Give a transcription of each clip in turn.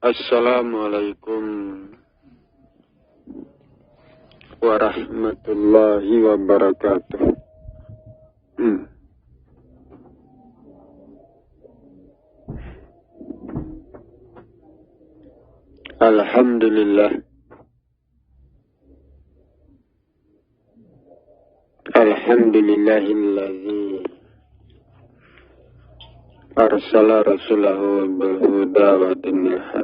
Assalamualaikum warahmatullahi wabarakatuh. Alhamdulillah. Alhamdulillahilladzi arsala rasulahu bil huda wa dinil haq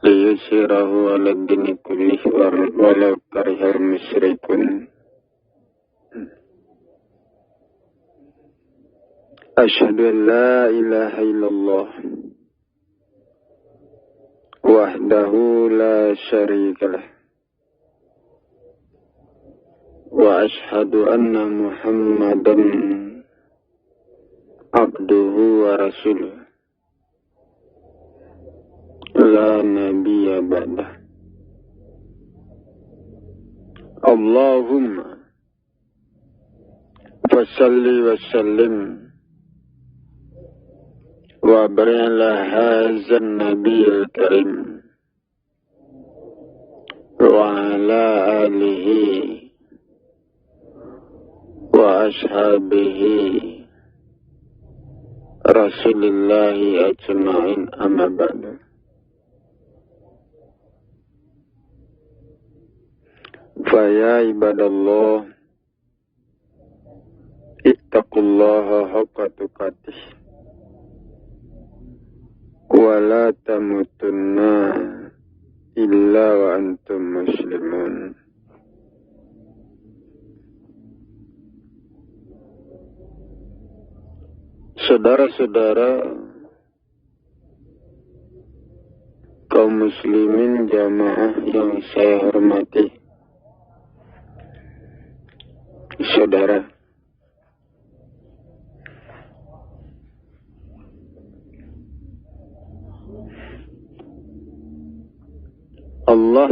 liyusirahu ala dini kullihi walau karihal musyrikun. Asyhadu an la ilaha illallah wahdahu la syarikalah wa asyhadu anna Muhammadan abduhu wa rasuluh la nabiyya ba'dah. Allahumma fasalli wa sallim wa barik ala hadzal nabiyil karim wa ala alihi wa ashabihi Rasulillahi ajma'in, amma ba'du. Faya ibadallah, ittaqullaha haqqa tuqatih wa la tamutunna illa wa antum muslimun. Saudara-saudara kaum muslimin jamaah yang saya hormati, saudara, Allah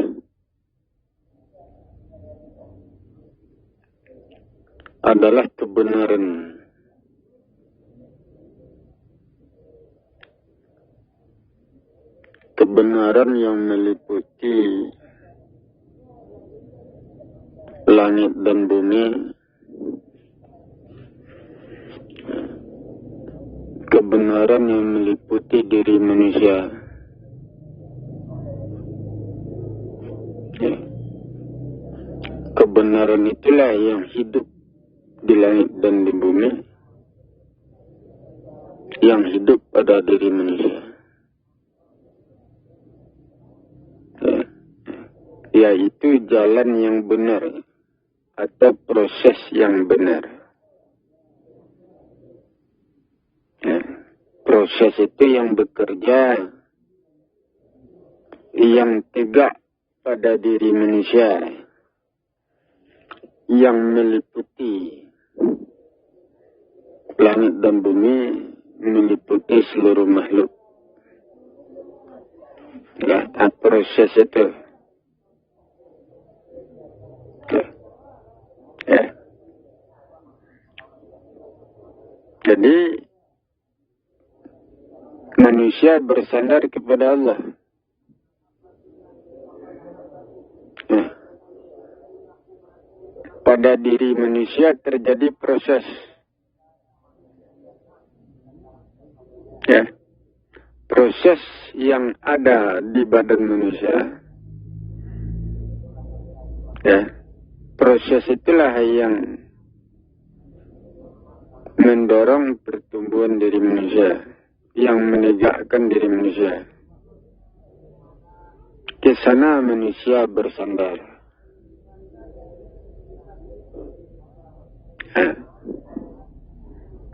adalah kebenaran. Kebenaran yang meliputi langit dan bumi, kebenaran yang meliputi diri manusia, kebenaran itulah yang hidup di langit dan di bumi, yang hidup pada diri manusia, yaitu jalan yang benar atau proses yang benar. Proses itu yang bekerja, yang tegak pada diri manusia, yang meliputi langit dan bumi, meliputi seluruh makhluk. Proses itu. Jadi manusia bersandar kepada Allah. Pada diri manusia terjadi proses. Proses yang ada di badan manusia. Proses itulah yang mendorong pertumbuhan diri manusia, yang menegakkan diri manusia. Ke sana manusia bersandar.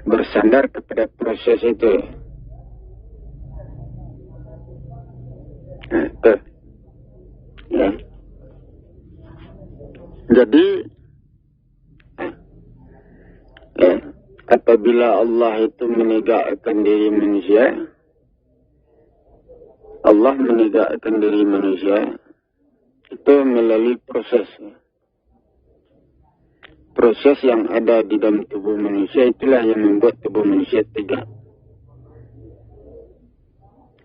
Bersandar kepada proses itu. Jadi apabila Allah itu menegakkan diri manusia, Allah menegakkan diri manusia itu melalui proses. Proses yang ada di dalam tubuh manusia itulah yang membuat tubuh manusia tegak.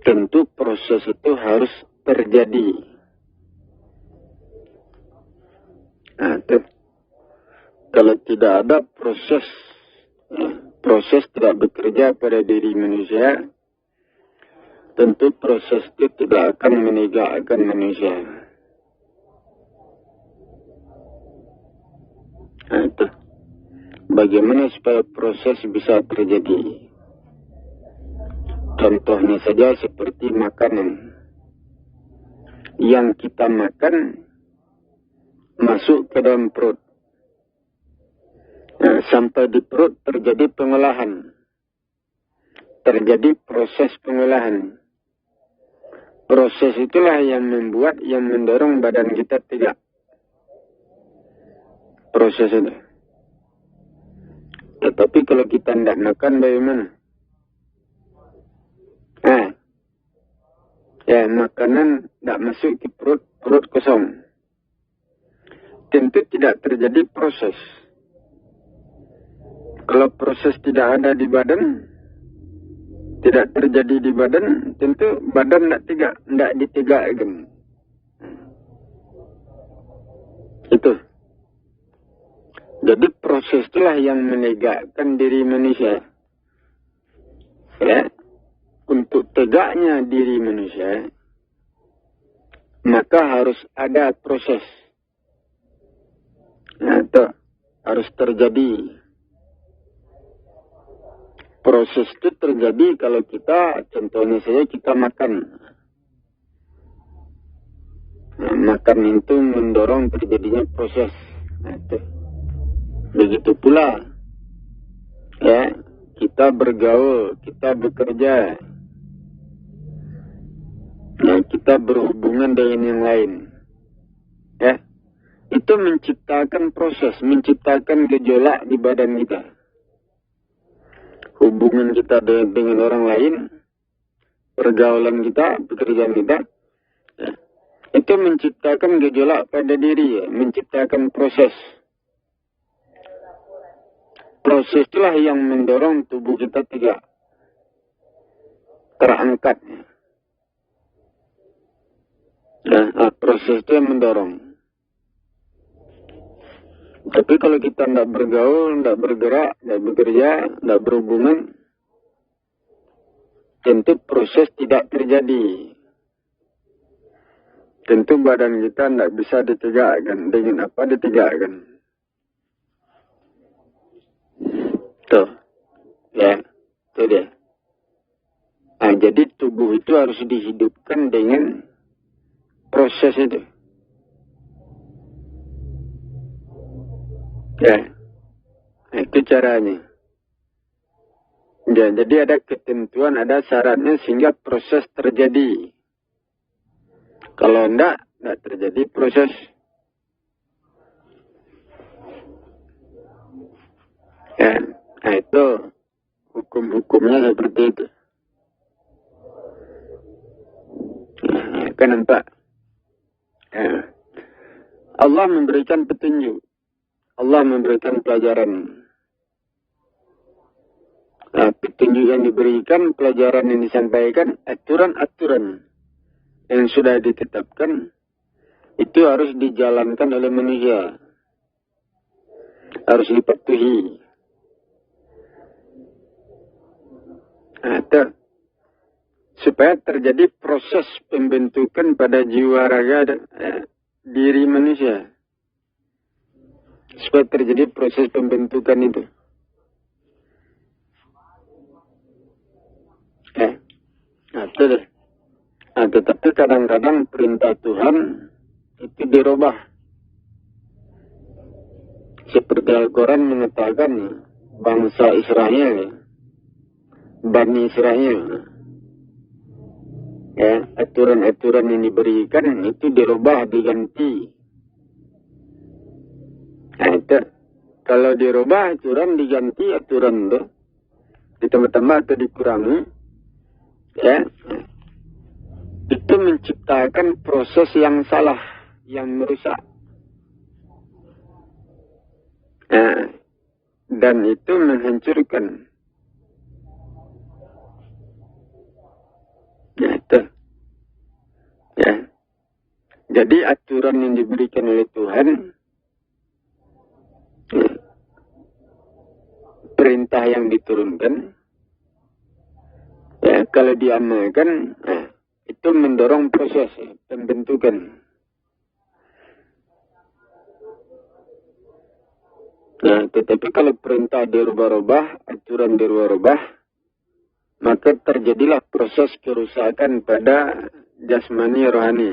tentu proses itu harus terjadi. Nah, kalau tidak ada proses, proses tidak bekerja pada diri manusia, tentu proses itu tidak akan menegakkan manusia. Nah, itu. Bagaimana supaya proses bisa terjadi? Contohnya saja seperti makanan. Yang kita makan masuk ke dalam perut. Nah, sampai di perut terjadi pengolahan. Terjadi proses pengolahan. Proses itulah yang membuat, yang mendorong badan kita tegak. Proses itu. Tetapi kalau kita tidak makan, bagaimana? Ya, makanan tidak masuk ke perut, perut kosong. Tentu tidak terjadi proses. Kalau proses tidak ada di badan, tidak terjadi di badan, tentu badan tidak ditegakkan. Itu. Jadi proses itulah yang menegakkan diri manusia. Ya, untuk tegaknya diri manusia, maka harus ada proses. Nah, itu harus terjadi. Proses itu terjadi kalau kita, contohnya saja kita makan. Nah, makan itu mendorong terjadinya proses. Nah, itu. Begitu pula, ya, kita bergaul, kita bekerja, ya, kita berhubungan dengan yang lain, ya, itu menciptakan proses, menciptakan gejolak di badan kita. Hubungan kita dengan orang lain, pergaulan kita, pekerjaan kita, ya, itu menciptakan gejolak pada diri, ya, menciptakan proses. Proses itulah yang mendorong tubuh kita tidak terangkat. Nah, proses itu yang mendorong. Tapi kalau kita tidak bergaul, tidak bergerak, tidak bekerja, tidak berhubungan, tentu proses tidak terjadi. Tentu badan kita tidak bisa ditegakkan. Dengan apa ditegakkan? Tuh, ya, itu dia. Nah, jadi tubuh itu harus dihidupkan dengan proses itu. Ya, nah, itu caranya. Ya, jadi ada ketentuan, ada syaratnya sehingga proses terjadi. Kalau tidak terjadi proses. Ya. Nah, itu hukum-hukumnya seperti itu. Nah, kan nampak. Ya. Allah memberikan petunjuk. Allah memberikan pelajaran. Nah, petunjuk yang diberikan, pelajaran yang disampaikan, aturan-aturan yang sudah ditetapkan, itu harus dijalankan oleh manusia. Harus dipatuhi. Nah, supaya terjadi proses pembentukan pada jiwa raga dan diri manusia. Supaya terjadi proses pembentukan itu. Nah, tetapi kadang-kadang perintah Tuhan itu dirubah. Seperti Al-Quran mengatakan bangsa Israel, Bani Israel, ya, aturan-aturan yang diberikan itu dirubah, diganti. Nah, itu kalau dirubah aturan, diganti aturan itu, ditambah-tambah atau dikurangi, ya, itu menciptakan proses yang salah, yang merusak. Nah, dan itu menghancurkan. Nah, Jadi aturan yang diberikan oleh Tuhan, perintah yang diturunkan, ya, kalau diamalkan, itu mendorong proses pembentukan. Nah, tetapi kalau perintah dirubah-rubah, aturan dirubah-rubah, maka terjadilah proses kerusakan pada jasmani rohani.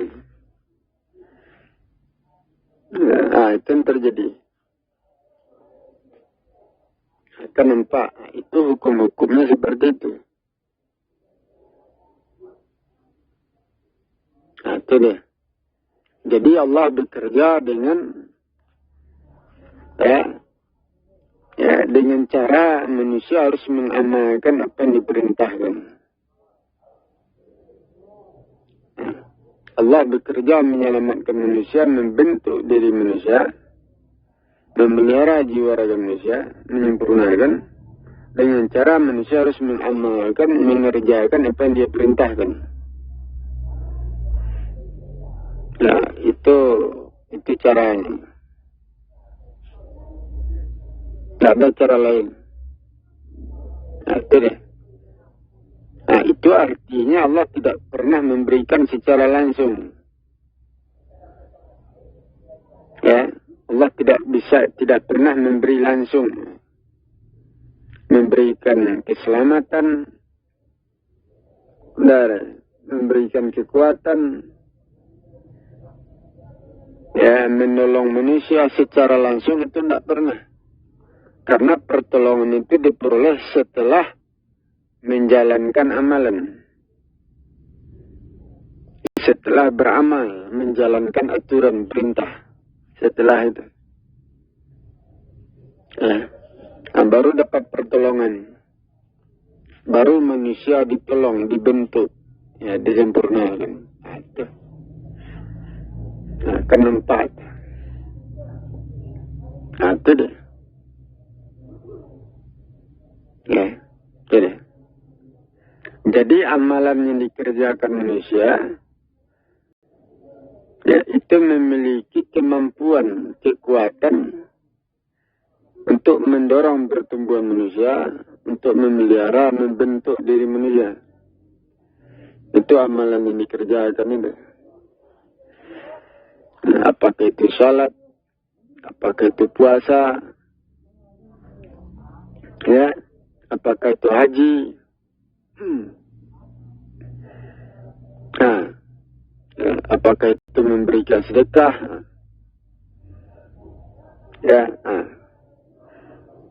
Nah, itu yang terjadi. Akan nampak, itu hukum-hukumnya seperti itu. Nah, itu deh. Jadi Allah bekerja dengan dengan cara manusia harus mengamalkan apa yang diperintahkan. Allah bekerja menyelamatkan manusia, membentuk diri manusia, memelihara jiwa raga manusia, menyempurnakan, dengan cara manusia harus mengamalkan, mengerjakan apa yang dia perintahkan. Nah, itu caranya. Tidak ada cara lain. Nah, itu deh. Nah, itu artinya Allah tidak pernah memberikan secara langsung. Ya, Allah tidak pernah memberi langsung. Memberikan keselamatan, dan memberikan kekuatan, ya, menolong manusia secara langsung itu tidak pernah. Karena pertolongan itu diperoleh setelah menjalankan amalan. Setelah beramal, menjalankan aturan perintah. Setelah itu. Baru dapat pertolongan. Baru manusia ditolong, dibentuk. Ya, disempurnakan. Itu. Kan nampak. Itu deh. Ya, jadi. Jadi amalan yang dikerjakan manusia, ya, itu memiliki kemampuan, kekuatan untuk mendorong pertumbuhan manusia, untuk memelihara, membentuk diri manusia. Itu amalan yang dikerjakan itu. Nah, apakah itu salat, apakah itu puasa, ya, apakah itu haji? Nah, apakah itu memberikan sedekah? Ya,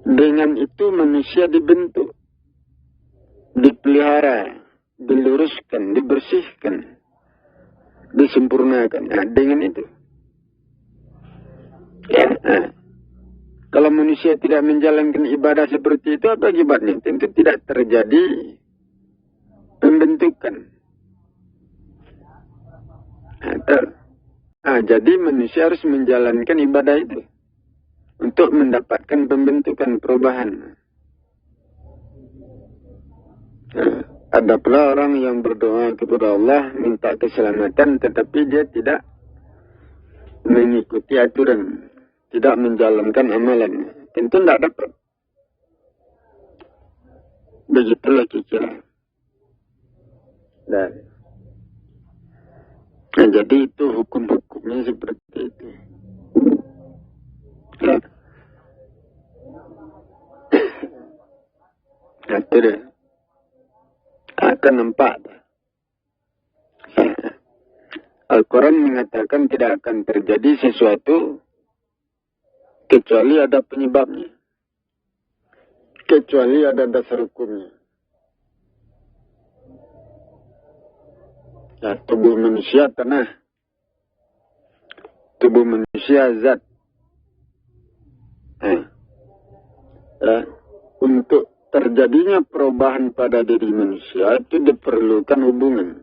dengan itu manusia dibentuk, dipelihara, diluruskan, dibersihkan, disempurnakan. Nah, dengan itu. Ya, kalau manusia tidak menjalankan ibadah seperti itu, apa akibatnya? Tentu tidak terjadi pembentukan. Jadi manusia harus menjalankan ibadah itu untuk mendapatkan pembentukan perubahan. Ada pula orang yang berdoa kepada Allah minta keselamatan, tetapi dia tidak mengikuti aturan, tidak menjalankan amalan. Tentu tidak dapat. Begitulah kira-kira. Nah, jadi itu hukum-hukumnya seperti itu. Ya. Nah, itu deh. Akan nampak. Al-Quran mengatakan tidak akan terjadi sesuatu kecuali ada penyebabnya. Kecuali ada dasar hukumnya. Ya, tubuh manusia tanah. Tubuh manusia zat. Untuk terjadinya perubahan pada diri manusia itu diperlukan hubungan.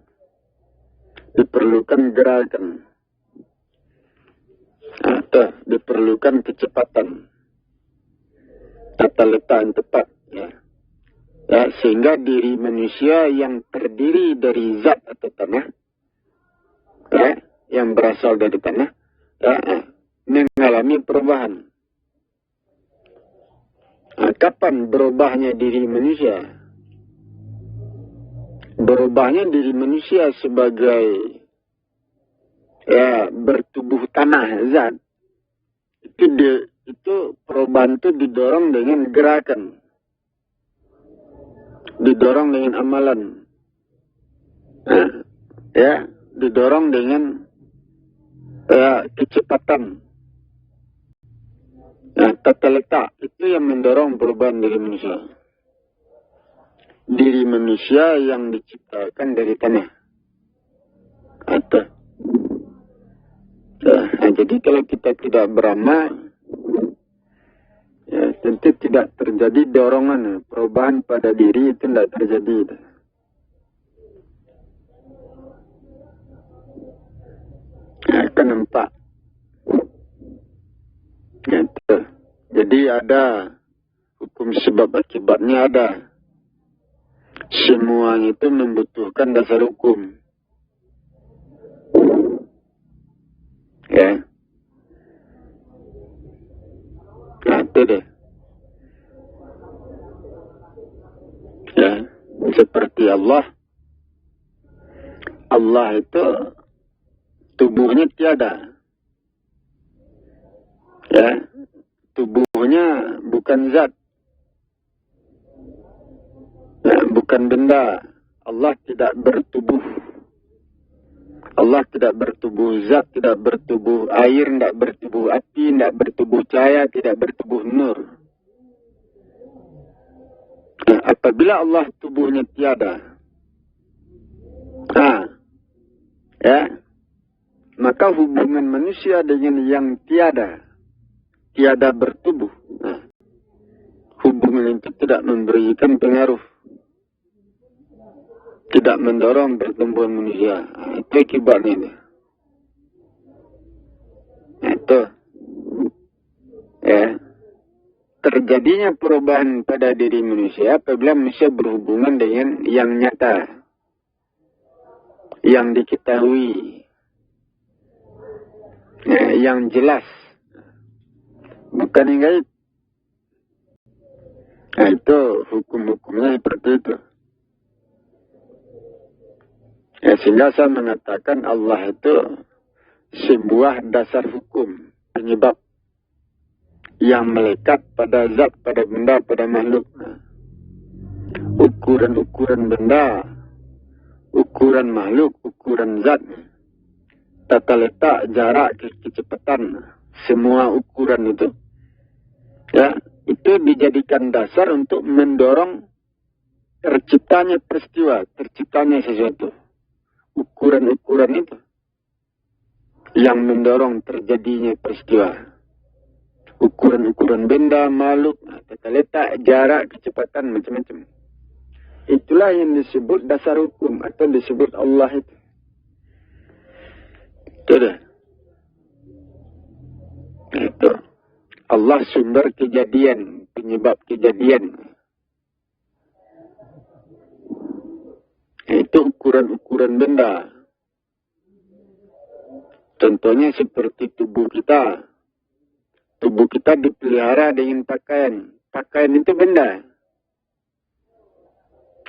Diperlukan gerakan. Atau diperlukan kecepatan. Tata letak yang tepat. Ya. Sehingga diri manusia yang terdiri dari zat atau tanah, yang berasal dari tanah mengalami perubahan. Kapan berubahnya diri manusia? Berubahnya diri manusia sebagai bertubuh tanah zat. Itu perubahan itu didorong dengan gerakan. Didorong dengan amalan. Didorong dengan kecepatan. Tata letak itu yang mendorong perubahan diri manusia. Diri manusia yang diciptakan dari tanah. Jadi kalau kita tidak beramal, tentu tidak terjadi dorongan. Perubahan pada diri itu tidak terjadi. Akan nampak. Jadi ada hukum sebab akibatnya ada. Semua itu membutuhkan dasar hukum. Itu deh. Seperti Allah. Allah itu tubuhnya tiada. Tubuhnya bukan zat. Bukan benda. Allah tidak bertubuh. Allah tidak bertubuh zat, tidak bertubuh air, tidak bertubuh api, tidak bertubuh cahaya, tidak bertubuh nur. Apabila Allah tubuhnya tiada, maka hubungan manusia dengan yang tiada bertubuh, hubungan itu tidak memberikan pengaruh, tidak mendorong pertumbuhan manusia. Itu akibatnya. Itu. Terjadinya perubahan pada diri manusia apabila manusia berhubungan dengan yang nyata, yang diketahui, yang jelas, bukan yang gaib. Itu hukum-hukumnya seperti itu. Sehingga saya mengatakan Allah itu sebuah dasar hukum, penyebab yang melekat pada zat, pada benda, pada makhluk. Ukuran-ukuran benda, ukuran makhluk, ukuran zat, tata letak, jarak, kecepatan, semua ukuran itu, itu dijadikan dasar untuk mendorong terciptanya peristiwa, terciptanya sesuatu. Ukuran-ukuran itu yang mendorong terjadinya peristiwa. Ukuran-ukuran benda, makhluk, tata letak, jarak, kecepatan, macam-macam. Itulah yang disebut dasar hukum atau disebut Allah itu. Itu. Allah sumber kejadian, penyebab kejadian. Itu ukuran-ukuran benda. Contohnya seperti tubuh kita. Tubuh kita dipelihara dengan pakaian. Pakaian itu benda.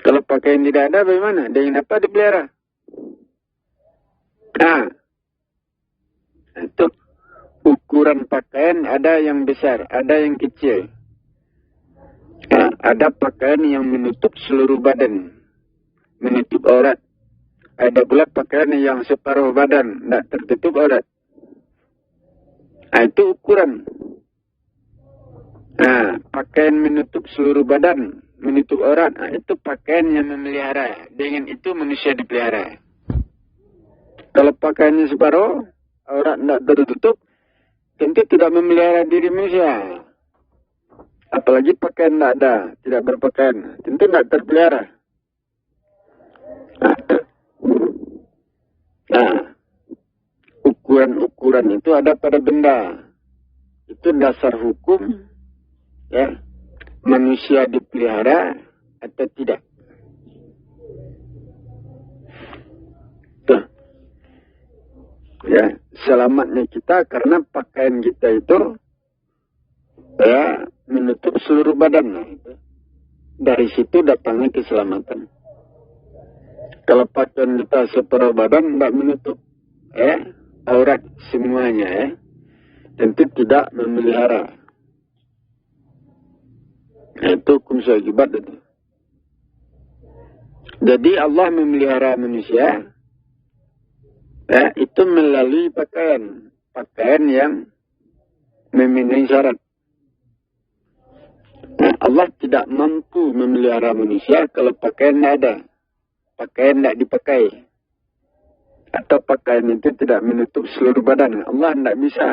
Kalau pakaian tidak ada, bagaimana? Dengan apa dipelihara? Itu ukuran pakaian ada yang besar, ada yang kecil. Ada pakaian yang menutup seluruh badan, menutup aurat. Ada pula pakaian yang separuh badan, tidak tertutup aurat. Itu ukuran. Pakaian menutup seluruh badan, menutup aurat, itu pakaian yang memelihara. Dengan itu manusia dipelihara. Kalau pakaiannya separuh, aurat tidak tertutup, tentu tidak memelihara diri manusia. Apalagi pakaian tidak ada, tidak berpakaian, tentu tidak terpelihara. Ukuran-ukuran itu ada pada benda. Itu dasar hukum, manusia dipelihara atau tidak. Ya, selamatnya kita karena pakaian kita itu ya menutup seluruh badan. Dari situ datangnya keselamatan. Kalau pakaian kita separuh badan tidak menutup ya aurat semuanya ya, tentu tidak memelihara. Nah, itu hukum sewajibat itu. Jadi Allah memelihara manusia ya, itu melalui pakaian yang memenuhi syarat. Nah, Allah tidak mampu memelihara manusia kalau pakaian tidak ada, pakaian tidak dipakai, atau pakaian itu tidak menutup seluruh badan. Allah tidak bisa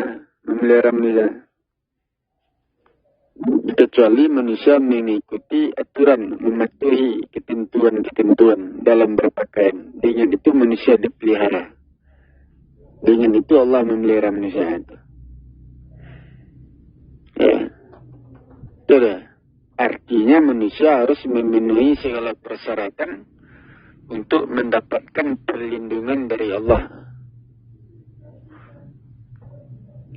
memelihara manusia, kecuali manusia mengikuti aturan, mematuhi ketentuan-ketentuan dalam berpakaian. Dengan itu manusia dipelihara. Dengan itu Allah memelihara manusia itu. Ya. Itu artinya manusia harus memenuhi segala persyaratan untuk mendapatkan perlindungan dari Allah.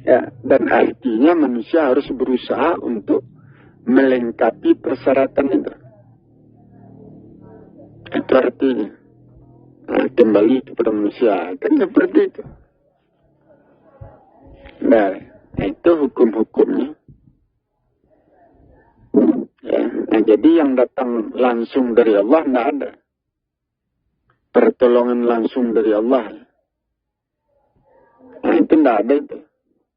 Ya, dan artinya manusia harus berusaha untuk melengkapi persyaratan itu. Itu artinya. Nah, kembali kepada manusia. Kan seperti itu. Nah, itu hukum-hukumnya. Ya, nah, jadi yang datang langsung dari Allah tidak ada. Pertolongan langsung dari Allah. Nah, itu tidak ada itu.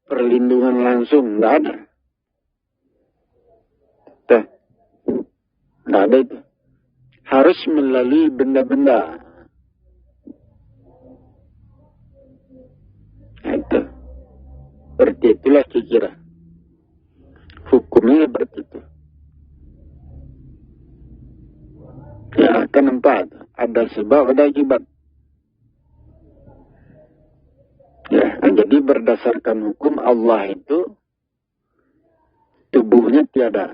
Perlindungan langsung tidak ada. Tidak ada itu. Harus melalui benda-benda. Nah, itu. Seperti itulah kira-kira. Hukumnya seperti itu. Ya, kenapa? Ada sebab, ada akibat. Ya, jadi berdasarkan hukum Allah itu tubuhnya tiada.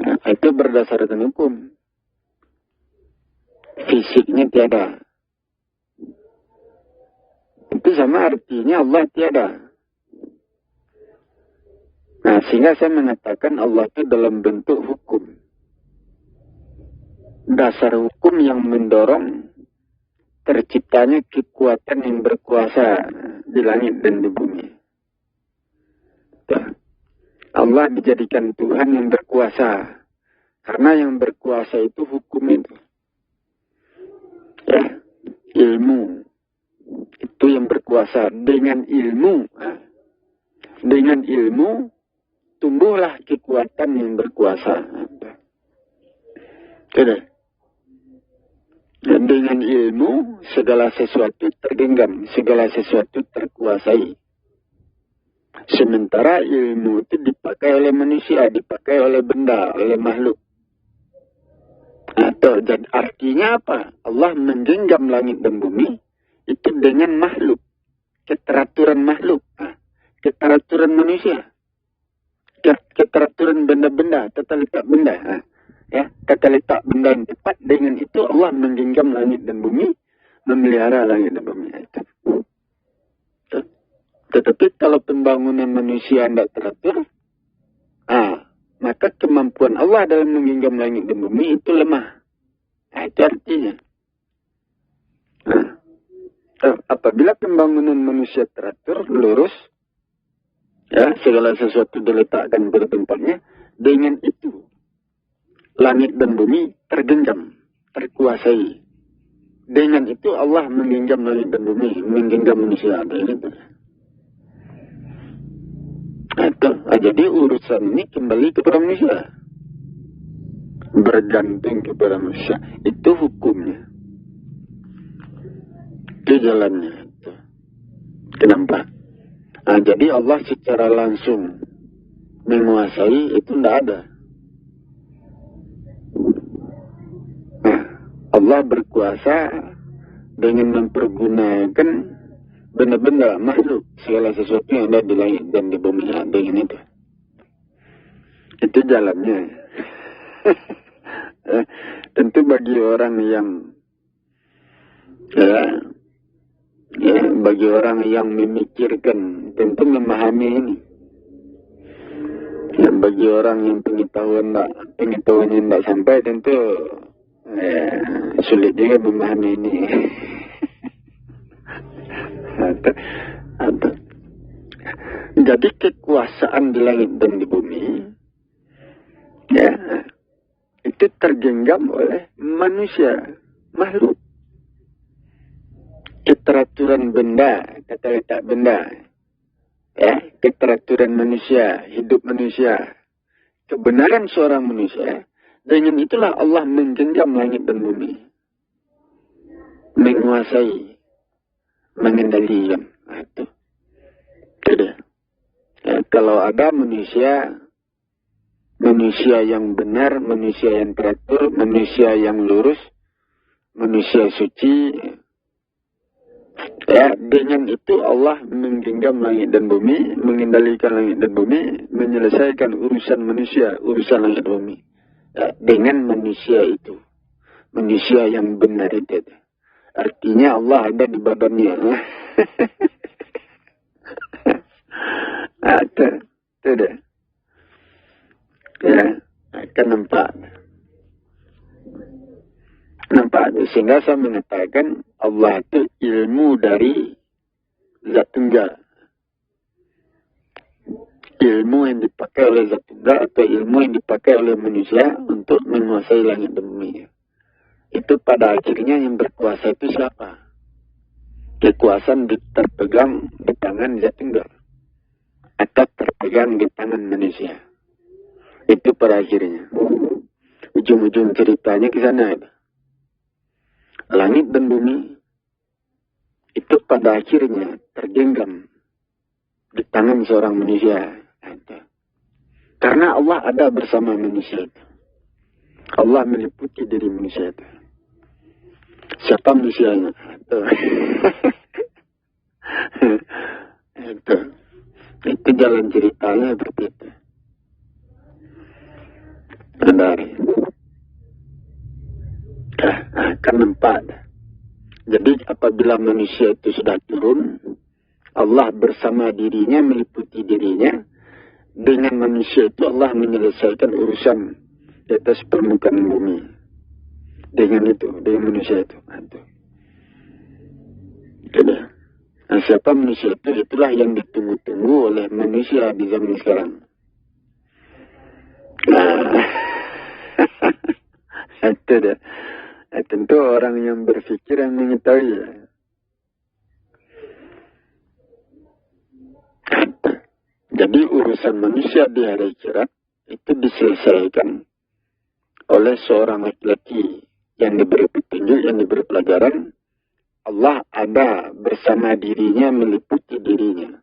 Nah, itu berdasarkan hukum. Fisiknya tiada. Itu sama artinya Allah tiada. Nah, sehingga saya mengatakan Allah itu dalam bentuk hukum. Dasar hukum yang mendorong terciptanya kekuatan yang berkuasa di langit dan di bumi. Allah dijadikan Tuhan yang berkuasa. Karena yang berkuasa itu hukum itu. Ya, ilmu. Itu yang berkuasa. Dengan ilmu, tumbuhlah kekuatan yang berkuasa. Tidak. Dan dengan ilmu, segala sesuatu tergenggam, segala sesuatu terkuasai. Sementara ilmu itu dipakai oleh manusia, dipakai oleh benda, oleh makhluk. Atau jadi artinya apa? Allah menggenggam langit dan bumi itu dengan makhluk, keteraturan makhluk, keteraturan manusia, keteraturan benda-benda, tata letak benda. Ya, tata letak benda yang tepat, dengan itu Allah menggenggam langit dan bumi, memelihara langit dan bumi. Tetapi kalau pembangunan manusia tidak teratur, maka kemampuan Allah dalam menggenggam langit dan bumi itu lemah. Itu artinya. Apabila pembangunan manusia teratur, lurus, ya, segala sesuatu diletakkan pada tempatnya, dengan itu langit dan bumi tergenggam, terkuasai. Dengan itu Allah menggenggam langit dan bumi, menggenggam manusia. Jadi urusan ini kembali kepada manusia. Bergantung kepada manusia. Itu hukumnya. Itu jalannya. Kenapa? Jadi Allah secara langsung menguasai itu tidak ada. Allah berkuasa dengan mempergunakan benda-benda makhluk, segala sesuatu yang ada di langit dan di bumi, dengan itu. Itu jalannya. Tentu bagi orang yang Ya, bagi orang yang memikirkan tentu memahami ini. Ya, bagi orang yang pengetahuannya tidak sampai tentu sulit juga memahami ini. Jadi kekuasaan di langit dan di bumi, ya, itu tergenggam oleh manusia, makhluk. Keteraturan benda, kata letak benda, ya, keteraturan manusia, hidup manusia, kebenaran seorang manusia, dengan itulah Allah menggenggam langit dan bumi, menguasai, mengendalikan. Itu. Tidak. Ya, kalau ada manusia yang benar, manusia yang teratur, manusia yang lurus, manusia suci, ya, dengan itu Allah menggenggam langit dan bumi, mengendalikan langit dan bumi, menyelesaikan urusan manusia, urusan langit dan bumi. Ya, dengan manusia itu, manusia yang benar itu. Artinya Allah ada di badannya. Tidak. Ya, akan nampak. Sehingga saya mengatakan Allah itu ilmu dari zat tunggal. Ilmu yang dipakai oleh zat tunggal atau ilmu yang dipakai oleh manusia untuk menguasai langit dan bumi. Itu pada akhirnya yang berkuasa itu siapa? Kekuasaan terpegang di tangan zat tunggal atau terpegang di tangan manusia. Itu pada akhirnya. Ujung-ujung ceritanya ke sana. Langit dan bumi itu pada akhirnya tergenggam di tangan seorang manusia. Karena Allah ada bersama manusia itu. Allah meliputi diri manusia itu. Siapa manusianya? Itu jalan ceritanya seperti itu. Akan nampak. Jadi apabila manusia itu sudah turun, Allah bersama dirinya, meliputi dirinya. Dengan manusia itu Allah menyelesaikan urusan di atas permukaan bumi. Dengan manusia itu. Nah, siapa manusia itu? Itulah yang ditunggu-tunggu oleh manusia di zaman sekarang. Itu dia. Tentu orang yang berpikir yang mengetahui. Jadi urusan manusia di hari akhirat itu diselesaikan oleh seorang laki-laki yang diberi petunjuk, yang diberi pelajaran. Allah ada bersama dirinya, meliputi dirinya.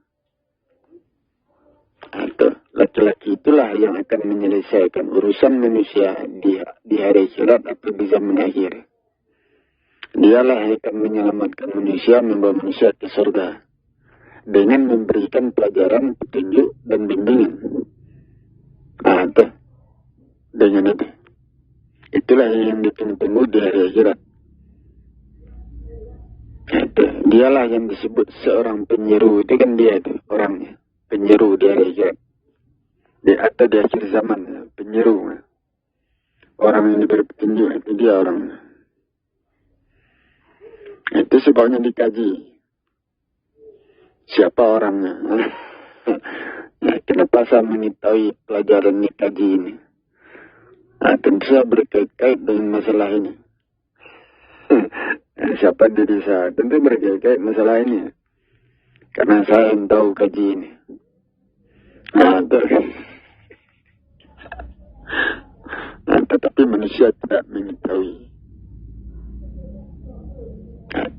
Laki-laki itulah yang akan menyelesaikan urusan manusia di hari akhirat atau di zaman akhir. Dialah yang akan menyelamatkan manusia, membawa manusia ke surga dengan memberikan pelajaran, petunjuk, dan bimbingan. Dengan itu. Itulah yang ditunggu-tunggu di hari akhirat. Dialah yang disebut seorang penyeru. Itu kan dia itu orangnya. Penyeru di hari akhirat. Atau di akhir zaman. Penyeru. Orang yang diberi petunjuk. Itu dia orangnya. Itu sebabnya dikaji. Siapa orangnya? Kenapa saya mengetahui pelajaran dikaji ini? Tentu saya berkait-kait dengan masalah ini. Siapa diri saya? Tentu berkait-kait masalah ini. Karena saya yang tahu kaji ini. Tetapi manusia tidak mengetahui.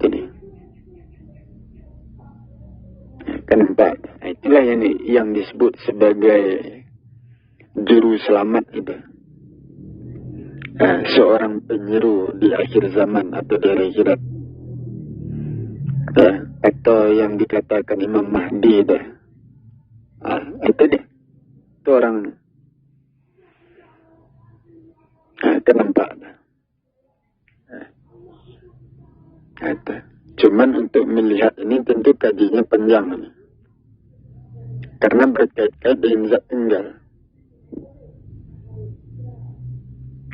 Ini. Kenapa? Itulah yang disebut sebagai juru selamat itu. Seorang penyeru di akhir zaman atau di akhirat. Atau yang dikatakan Imam Mahdi itu. Itu dia. Itu orangnya. Kenapa? Itu. Cuman untuk melihat ini tentu kajinya panjang. Karena berkait-kait dengan zat tunggal.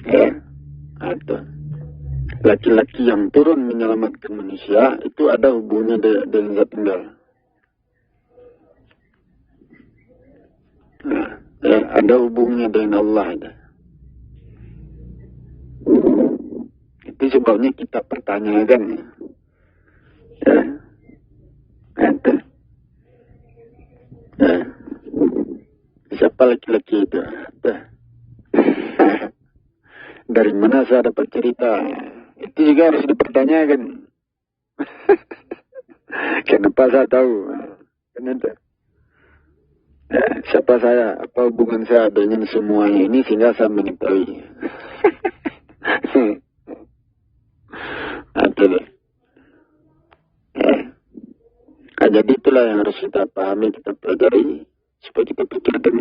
Ya, atau laki-laki yang turun menyelamatkan manusia itu ada hubungannya dengan zat tunggal. Nah, ya, ada hubungannya dengan Allah. Ada. Itu sebabnya kita pertanyakan. Ya, ada. Nah, siapa laki-laki itu? Dari mana saya dapat cerita? Itu juga harus dipertanyakan. Kenapa saya tahu? Kenapa? Ya, siapa saya? Apa hubungan saya dengan semuanya ini sehingga saya mengetahui? Ada. Ya. Nah, jadi itulah yang harus kita pahami, kita pelajari supaya kita pikirkan.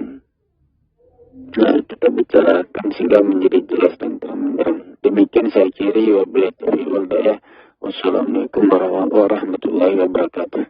Nah, kita bicarakan sehingga menjadi jelas dan terang. Demikian saya kiri wabillahi taufiq wal hidayah. Wassalamualaikum warahmatullahi wabarakatuh.